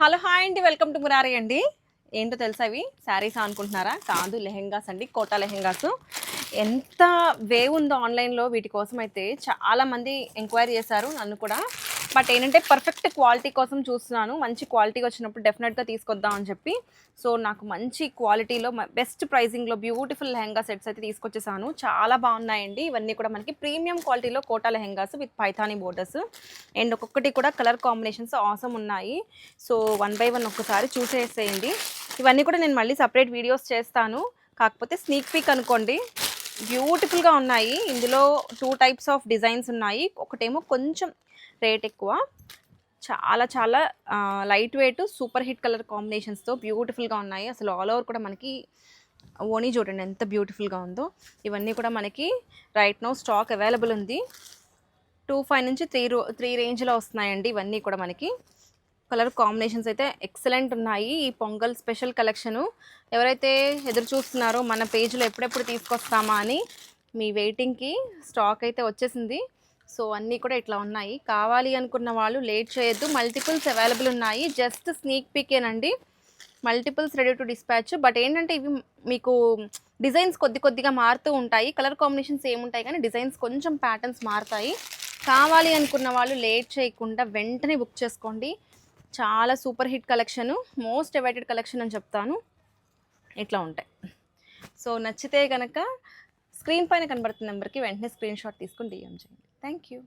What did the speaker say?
Hello hi అండి, welcome to Murari అండి. ఏంటో తెలుసా ఇవి శారీస్ అనుకుంటున్నారా? కాదు, లెహెంగాస్ అండి, కోటా లెహెంగాస్. ఎంత వేవ్ ఉందో ఆన్లైన్లో వీటి కోసం అయితే చాలామంది ఎంక్వైరీ చేశారు నన్ను కూడా. బట్ ఏంటంటే పర్ఫెక్ట్ క్వాలిటీ కోసం చూస్తున్నాను. మంచి క్వాలిటీ వచ్చినప్పుడు డెఫినెట్గా తీసుకొద్దాం అని చెప్పి. సో నాకు మంచి క్వాలిటీలో బెస్ట్ ప్రైజింగ్లో బ్యూటిఫుల్ లెహెంగా సెట్స్ అయితే తీసుకొచ్చేసాను. చాలా బాగున్నాయండి. ఇవన్నీ కూడా మనకి ప్రీమియం క్వాలిటీలో Kota lehengas with Paithani borders and ఒక్కొక్కటి కూడా కలర్ కాంబినేషన్స్ ఆసమ్ ఉన్నాయి. సో వన్ బై వన్ ఒక్కసారి చూసేసేయండి. ఇవన్నీ కూడా నేను మళ్ళీ సపరేట్ వీడియోస్ చేస్తాను. కాకపోతే స్నీక్ పీక్ అనుకోండి. బ్యూటిఫుల్గా ఉన్నాయి. ఇందులో 2 టైప్స్ ఆఫ్ డిజైన్స్ ఉన్నాయి. ఒకటేమో కొంచెం రేట్ ఎక్కువ, చాలా చాలా light weight super hit colour కాంబినేషన్స్తో బ్యూటిఫుల్గా ఉన్నాయి. అసలు ఆల్ ఓవర్ కూడా మనకి ఓనీ చూడండి ఎంత బ్యూటిఫుల్గా ఉందో. ఇవన్నీ కూడా మనకి రైట్ నౌ స్టాక్ అవైలబుల్ ఉంది. 25 నుంచి 3 రేంజ్లో వస్తున్నాయండి. ఇవన్నీ కూడా మనకి కలర్ కాంబినేషన్స్ అయితే ఎక్సలెంట్ ఉన్నాయి. ఈ పొంగల్ స్పెషల్ కలెక్షను ఎవరైతే ఎదురు చూస్తున్నారో మన పేజ్లో ఎప్పుడెప్పుడు తీసుకొస్తామా అని, మీ వెయిటింగ్కి స్టాక్ అయితే వచ్చేసింది. సో అన్నీ కూడా ఇట్లా ఉన్నాయి. కావాలి అనుకున్న వాళ్ళు లేట్ చేయొద్దు. మల్టిపుల్స్ అవైలబుల్ ఉన్నాయి. జస్ట్ స్నీక్ పీకేనండి. Multiples ready to dispatch. But ఏంటంటే ఇవి మీకు డిజైన్స్ కొద్దిగా మారుతూ ఉంటాయి. కలర్ కాంబినేషన్స్ ఏముంటాయి కానీ డిజైన్స్ కొంచెం ప్యాటర్న్స్ మారుతాయి. కావాలి అనుకున్న వాళ్ళు లేట్ చేయకుండా వెంటనే బుక్ చేసుకోండి. చాలా super hit collection, most awaited collection అని చెప్తాను. ఇట్లా ఉంటాయి. సో నచ్చితే కనుక స్క్రీన్ పైన కనబడుతున్న నెంబర్కి వెంటనే స్క్రీన్ షాట్ తీసుకుని డిఎం చేయండి. Thank you.